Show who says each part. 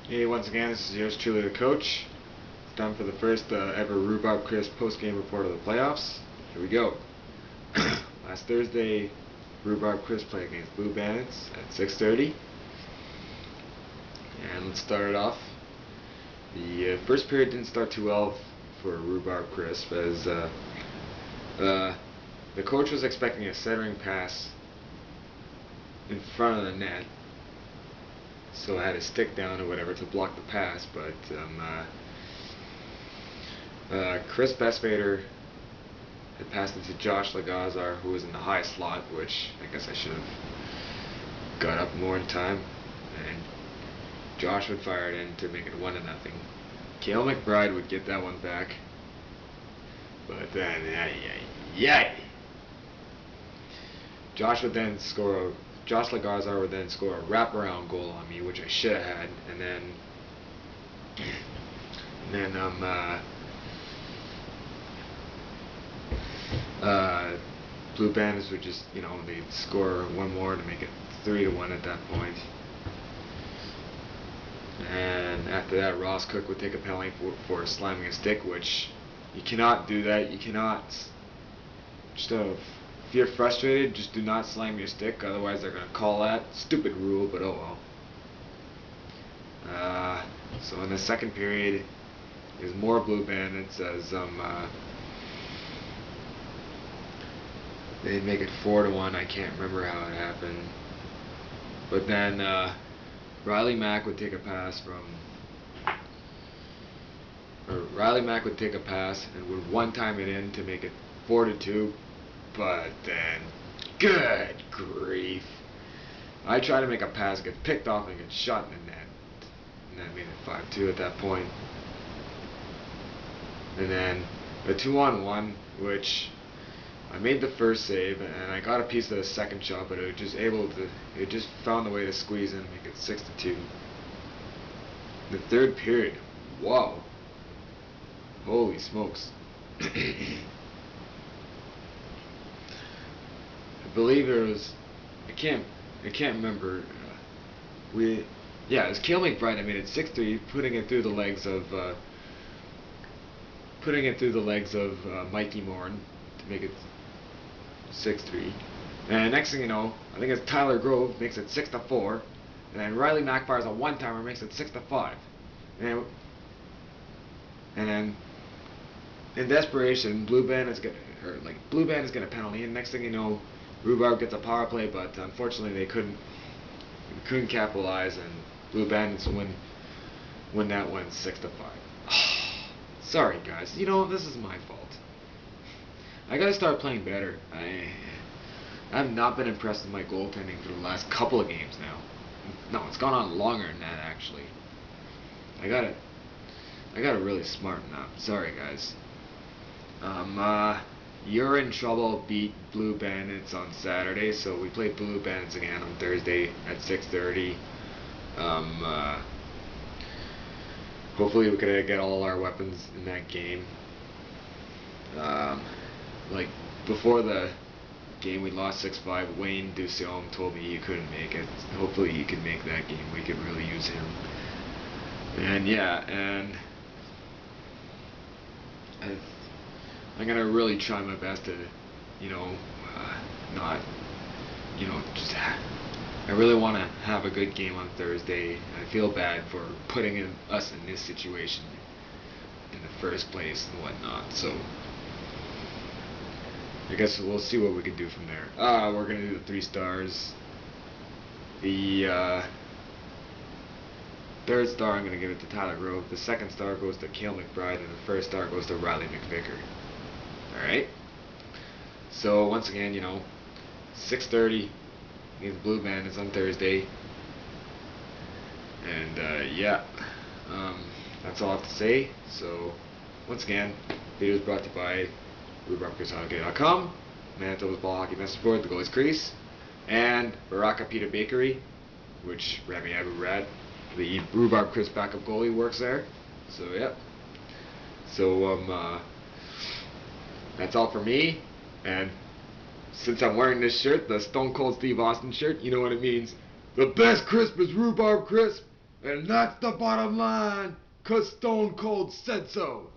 Speaker 1: Hey, once again, this is yours truly, the coach. It's time for the first ever Rhubarb Chris post-game report of the playoffs. Here we go. Last Thursday, Rhubarb Chris played against Blue Bandits at 6:30. And let's start it off. The first period didn't start too well for Rhubarb Chris, as the coach was expecting a centering pass in front of the net, so I had to stick down or whatever to block the pass, but Chris Bestvader had passed it to Josh Lagazar, who was in the high slot, which I guess I should have got up more in time, and Josh would fire it in to make it 1-0. Cale McBride would get that one back, but then, Josh Lagazar would then score a wraparound goal on me, which I should have had, and then Blue Bandits would just, they'd score one more to make it 3-1 at that point. And after that, Ross Cook would take a penalty for slamming a stick, which you cannot do that. You cannot just if you're frustrated, just do not slam your stick, otherwise they're going to call that. Stupid rule, but oh well. So in the second period, there's more Blue Bandits as they'd make it 4-1. I can't remember how it happened. But then Riley Mack would take a pass and would one-time it in to make it 4-2. But then, good grief, I tried to make a pass, get picked off, and get shot in the net. And that made it 5-2 at that point. And then a 2-on-1, which I made the first save, and I got a piece of the second shot, but it just found a way to squeeze in and make it 6-2. The third period, wow, holy smokes. I believe it was, I can't remember. It was Cale McBride. I made it 6-3, putting it through the legs of Mikey Morin to make it 6-3. And next thing you know, I think it's Tyler Grove makes it 6-4, and then Riley Mack fires a one-timer, makes it 6-5, and then in desperation, Blue Bandits get a penalty, and next thing you know, Rhubarb gets a power play, but unfortunately they couldn't capitalize, and Blue Bandits win that one 6-5. Sorry guys, this is my fault. I gotta start playing better. I have not been impressed with my goaltending for the last couple of games now. No, it's gone on longer than that actually. I gotta really smarten up. Sorry guys. You're in trouble beat Blue Bandits on Saturday, so we play Blue Bandits again on Thursday at 6:30. Hopefully we could get all our weapons in that game. Like before the game we lost 6-5, Wayne Duciome told me he couldn't make it. Hopefully he can make that game. We could really use him. And I'm gonna really try my best to, not, I really want to have a good game on Thursday. I feel bad for putting us in this situation in the first place and whatnot. So I guess we'll see what we can do from there. We're gonna do the 3 stars. The third star I'm gonna give it to Tyler Grove. The second star goes to Cale McBride, and the first star goes to Riley McVicker. Alright? So once again, 6:30 against Blue Bandits on Thursday. And that's all I have to say. So once again, video is brought to you by RhubarbChrisHockey.com, Manitoba's Ball Hockey Message Board, the Goalies Crease, and Baraka Peter Bakery, which Rami Abu Rad, the Rhubarb Chris backup goalie, works there. So yep. So that's all for me. And since I'm wearing this shirt, the Stone Cold Steve Austin shirt, you know what it means. The best crisp is Rhubarb Crisp, And that's the bottom line, 'cause Stone Cold said so.